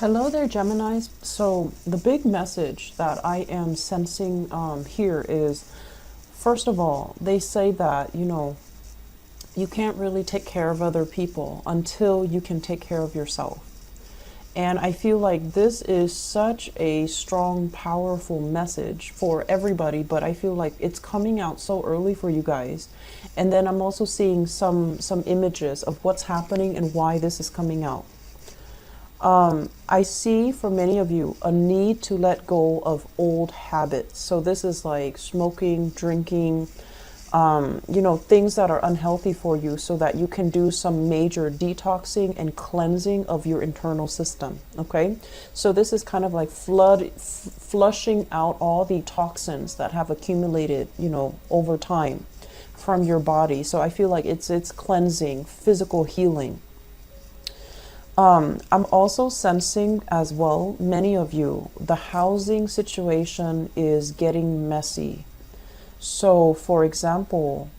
Hello there, Geminis. So the big message that I am sensing here is, first of all, they say that, you can't really take care of other people until you can take care of yourself. And I feel like this is such a strong, powerful message for everybody, but I feel like it's coming out so early for you guys. And then I'm also seeing some images of what's happening and why this is coming out. I see for many of you a need to let go of old habits. So this is like smoking, drinking, things that are unhealthy for you so that you can do some major detoxing and cleansing of your internal system. Okay. So this is kind of like flushing out all the toxins that have accumulated, over time from your body. So I feel like it's cleansing, physical healing. I'm also sensing as well, many of you, the housing situation is getting messy. So, for example,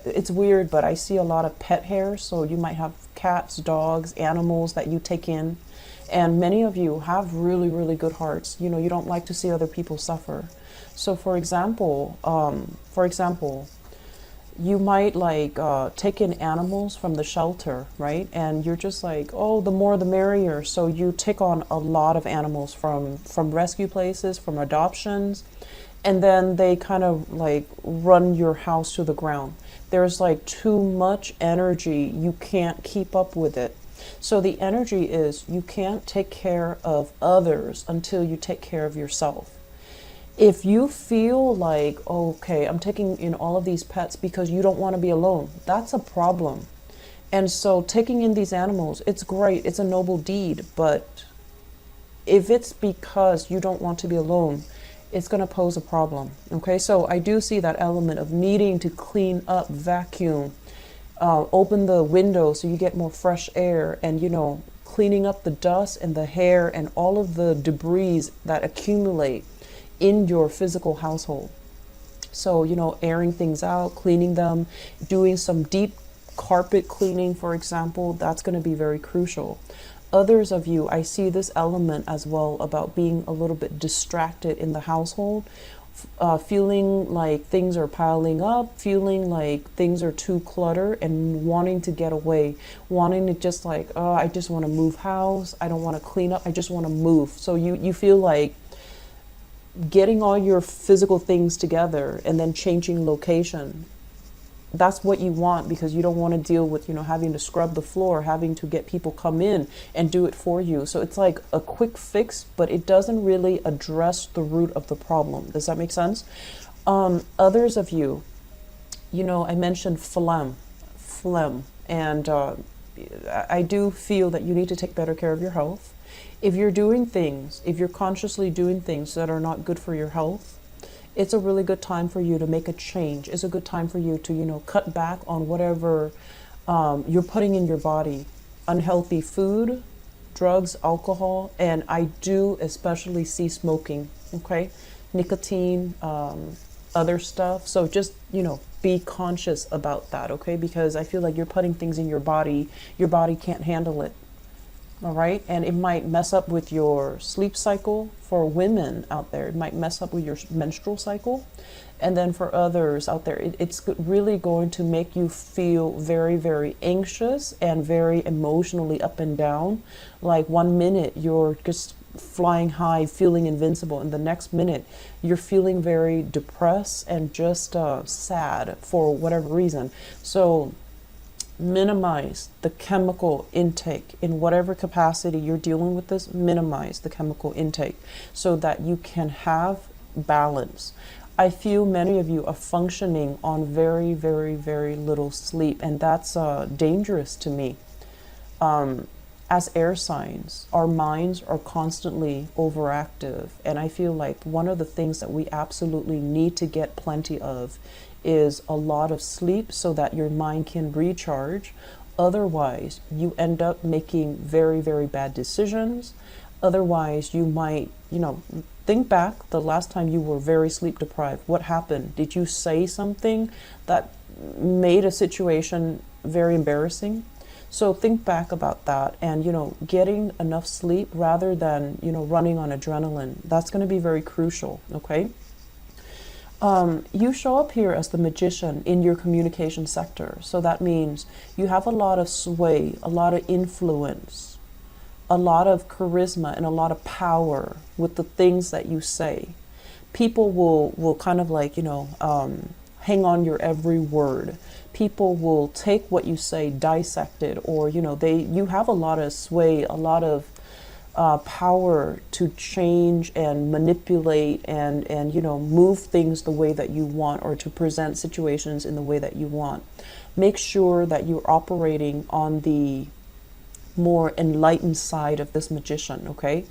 it's weird, but I see a lot of pet hair. So you might have cats, dogs, animals that you take in. And many of you have really, really good hearts. You don't like to see other people suffer. So, for example, you might take in animals from the shelter, right? And you're just like, oh, the more the merrier. So you take on a lot of animals from rescue places, from adoptions, and then they kind of like run your house to the ground. There's like too much energy. You can't keep up with it. So the energy is you can't take care of others until you take care of yourself. If you feel like, okay, I'm taking in all of these pets because you don't want to be alone, that's a problem. And so taking in these animals, it's great, it's a noble deed, but if it's because you don't want to be alone, it's going to pose a problem. Okay, so I do see that element of needing to clean up, vacuum, open the window so you get more fresh air, and cleaning up the dust and the hair and all of the debris that accumulate in your physical household. So, airing things out, cleaning them, doing some deep carpet cleaning, for example, that's going to be very crucial. Others of you, I see this element as well about being a little bit distracted in the household, feeling like things are piling up, feeling like things are too cluttered and wanting to get away, wanting to just like, oh, I just want to move house. I don't want to clean up. I just want to move. So you feel like getting all your physical things together and then changing location. That's what you want because you don't want to deal with, having to scrub the floor, having to get people come in and do it for you. So it's like a quick fix, but it doesn't really address the root of the problem. Does that make sense? Others of you, I mentioned phlegm, and I do feel that you need to take better care of your health. If you're consciously doing things that are not good for your health, it's a really good time for you to make a change. It's a good time for you to, cut back on whatever you're putting in your body. Unhealthy food, drugs, alcohol, and I do especially see smoking, okay? Nicotine, other stuff. So just, be conscious about that, okay? Because I feel like you're putting things in your body can't handle it. All right. And it might mess up with your sleep cycle. For women out there, it might mess up with your menstrual cycle. And then for others out there, it's really going to make you feel very, very anxious and very emotionally up and down. Like 1 minute you're just flying high, feeling invincible. And the next minute you're feeling very depressed and just sad for whatever reason. So minimize the chemical intake in whatever capacity you're dealing with this. Minimize the chemical intake so that you can have balance. I feel many of you are functioning on very, very, very little sleep, and that's dangerous to me. As air signs, our minds are constantly overactive, and I feel like one of the things that we absolutely need to get plenty of is a lot of sleep so that your mind can recharge. Otherwise, you end up making very, very bad decisions. Otherwise, you might, think back the last time you were very sleep deprived. What happened? Did you say something that made a situation very embarrassing? So think back about that, and getting enough sleep rather than running on adrenaline. That's going to be very crucial. Okay. You show up here as the magician in your communication sector. So that means you have a lot of sway, a lot of influence, a lot of charisma, and a lot of power with the things that you say. People will kind of like, hang on your every word. People will take what you say, dissect it, or, you have a lot of sway, a lot of power to change and manipulate and move things the way that you want, or to present situations in the way that you want. Make sure that you're operating on the more enlightened side of this magician, okay?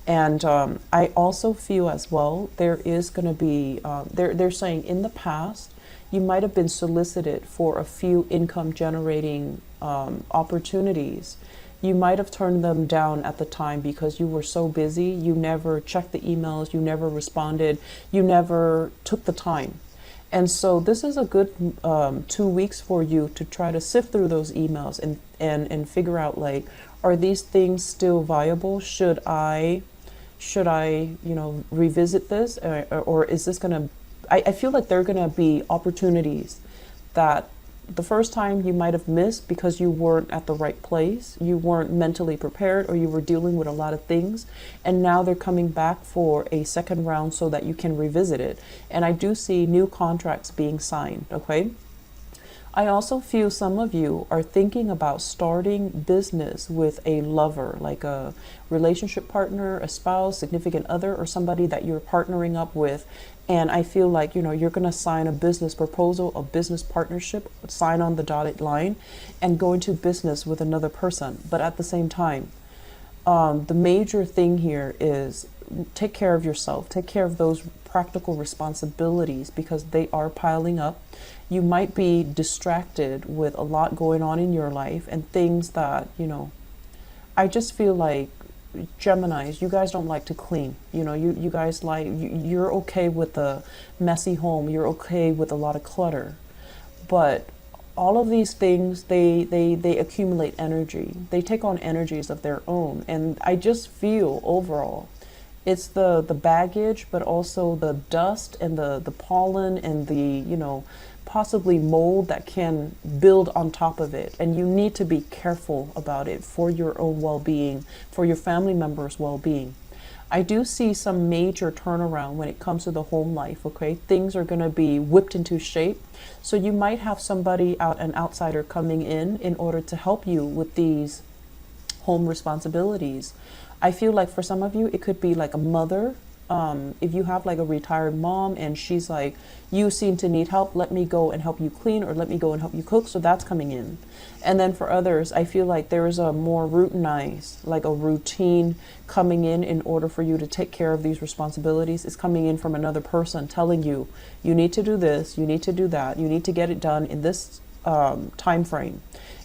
And I also feel as well, there is going to be, they're saying in the past, you might have been solicited for a few income generating opportunities. You might have turned them down at the time because you were so busy. You never checked the emails. You never responded. You never took the time. And so this is a good 2 weeks for you to try to sift through those emails and figure out, like, are these things still viable? Should I revisit this, or is this going to, I feel like there are going to be opportunities that the first time you might have missed because you weren't at the right place, you weren't mentally prepared, or you were dealing with a lot of things, and now they're coming back for a second round so that you can revisit it. And I do see new contracts being signed, okay? I also feel some of you are thinking about starting business with a lover, like a relationship partner, a spouse, significant other, or somebody that you're partnering up with. And I feel like, you're going to sign a business proposal, a business partnership, sign on the dotted line, and go into business with another person. But at the same time, the major thing here is take care of yourself, take care of those practical responsibilities, because they are piling up. You might be distracted with a lot going on in your life and things that, I just feel like Geminis, you guys don't like to clean. You guys you're okay with a messy home. You're okay with a lot of clutter. But all of these things, they accumulate energy. They take on energies of their own. And I just feel overall, it's the baggage, but also the dust and the pollen and the, possibly mold that can build on top of it. And you need to be careful about it for your own well-being, for your family members' well-being. I do see some major turnaround when it comes to the home life, okay? Things are going to be whipped into shape. So you might have somebody an outsider coming in order to help you with these home responsibilities. I feel like for some of you, it could be like a mother. If you have like a retired mom and she's like, you seem to need help, let me go and help you clean, or let me go and help you cook. So that's coming in. And then for others, I feel like there is a more routinized, like a routine coming in order for you to take care of these responsibilities. It's coming in from another person telling you, you need to do this, you need to do that, you need to get it done in this time frame.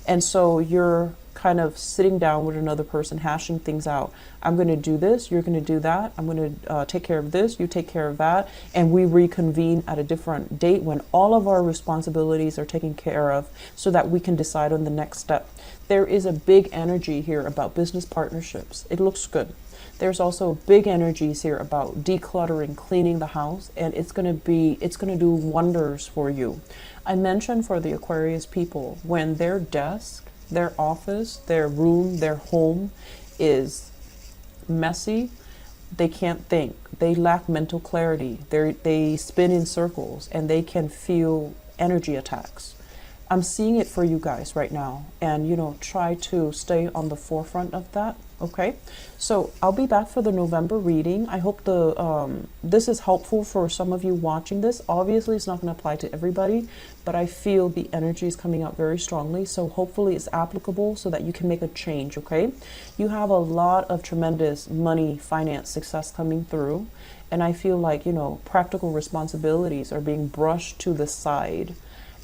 And so you're kind of sitting down with another person, hashing things out. I'm going to do this, you're going to do that. I'm going to take care of this, you take care of that. And we reconvene at a different date when all of our responsibilities are taken care of, so that we can decide on the next step. There is a big energy here about business partnerships. It looks good. There's also big energies here about decluttering, cleaning the house, and it's going to do wonders for you. I mentioned for the Aquarius people, when their desk, their office, their room, their home is messy, they can't think. They lack mental clarity. They spin in circles, and they can feel energy attacks. I'm seeing it for you guys right now, and try to stay on the forefront of that. Okay, so I'll be back for the November reading. I hope this is helpful for some of you watching this. Obviously, it's not going to apply to everybody, but I feel the energy is coming out very strongly. So hopefully it's applicable so that you can make a change, okay? You have a lot of tremendous money, finance, success coming through. And I feel like, practical responsibilities are being brushed to the side.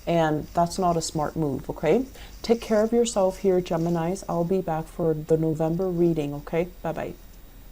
And that's not a smart move, okay? Take care of yourself here, Geminis. I'll be back for the November reading, okay? Bye-bye.